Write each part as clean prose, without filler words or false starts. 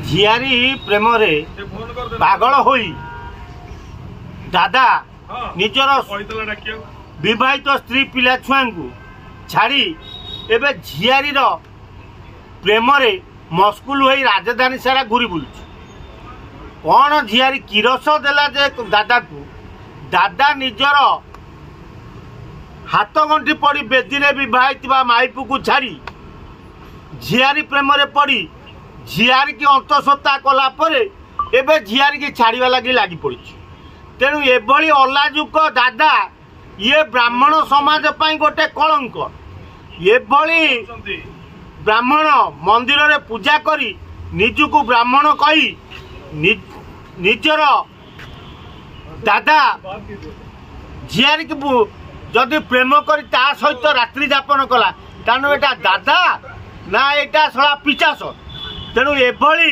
झियारी प्रेम रे पागल होई दादा निजर विवाहित स्त्री पिला छुआ छाड़ी एबे झियारी प्रेम रे मस्कुल हो राजधानी सारा घूरी बुलु कौन झियारी किरस देला जे दादा को दादा निजर हाथ गंठी पड़ी बेदी रे विवाहित माइपू को छाड़ी झियारी प्रेम रे पड़ी झियारी की अंतसत्ता कला परे एबे झियारी की छाड़वा लगी पड़ी तेणु एभली अलाजुक दादा ये ब्राह्मण समाज पाई गोटे कलंक एभली ब्राह्मण मंदिर रे पूजा करी निजको ब्राह्मण कही निजर दादा झियारी की जदि प्रेम करी ता सहित रात्रि जापन कला तेणु एटा दादा ना एटा सला पिचास तेणु एभली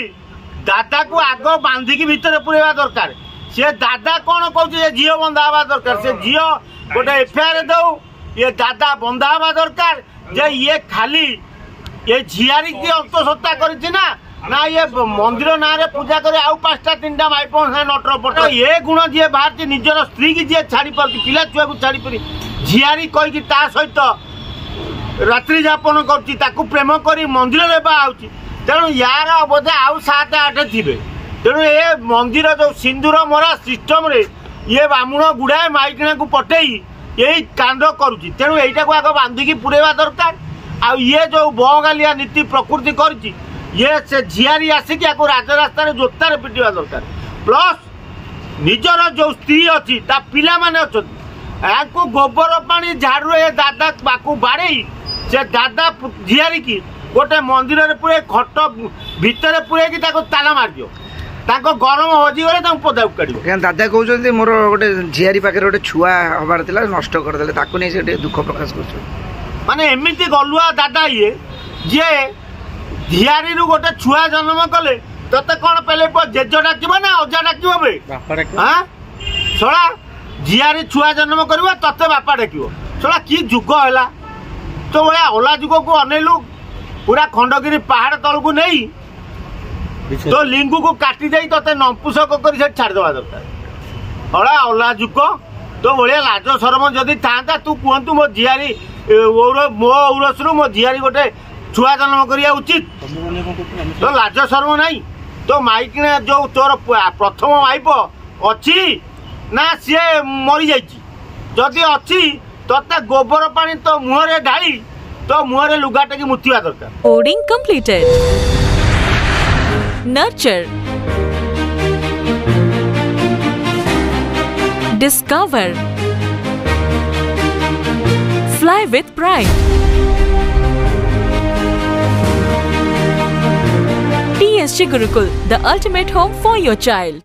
दादा को आग बांधिकी भितर पुरेवा दरकार से दादा कौन कहते झील बंधा हवा दरकार से झील गोटे एफआईआर दौ ये दादा बंधा हवा दरकार जे ये खाली ये झियारी की अंतसत्ता करी ना ये मंदिर ना रे पूजा करे आउ पांचटा तीनटा माइप नटर पट ये गुण जी बाहर निजर स्त्री की जी छाड़ी पार पिला छुआ को छाड़ी पारी झियारी कहीकि ता सहित रात्रि जापन कर प्रेम कर मंदिर में बाहर तेणु यार बोधे आउ 7-8 थे तेणु ये मंदिर जो सिंदूर मरा सिस्टम रे ये बामुण गुड़ाए माइकिना को पटई यही कांड करुच्ची तेणु यहीटा को आग बांधिकी पुरेवा दरकार आ ये जो बहगालिया नीति प्रकृति करची ये से झियारी आसिक राजरास्तार जोतार पिटिवा दरकार प्लस निजर जो स्त्री अच्छी पिला माने अच्छा गोबर पानी झाड़ू ये दादा बाकू बाड़े से दादा झियारी की गोटे मंदिर रे पूरे खट भितर पूरे की ताला मार दियो ताको गरम होजी गले ताको पदा काढियो दादा कहउछन्ती मोर गोटे झियारी पाखे गोटे छुआ हबार थिला नष्ट कर देले ताको नै से दुख प्रकाश करछ माने एमिति गलुआ दादा ये जे झियारी रु गोटे छुआ जन्म कले तते कोन पहले जेज डाकिबो ना अजा डाकिबो बे बापा डाकिबो हां सोला झियारी छुआ जन्म करबो तते बापा डाकिबो सोला की जुग हैला तो बया ओला जुग को अनेलु पूरा खंडगिरी पहाड़ तल को नहीं तो लिंगू को काटी जाई तते नंपुसक कर छाड़ देवा दरकार हला ओला जुग तो बड़िया लाज शरम जदि था तू कहतु मो झियारी मो औरसरू मो झियारी गोटे छुआ जन्म करिया उचित तो लाज शरम नहीं तो माइक जो तोर प्रथम माइप अच्छी ना सी मरी जाइए जदि अच्छी तते गोबर पानी तो मुहरे ढाई तो मुहरे लुगा टेकी मुतिवा दरकार coding completed nurture discover fly with pride TSG Gurukul, the ultimate home for your child.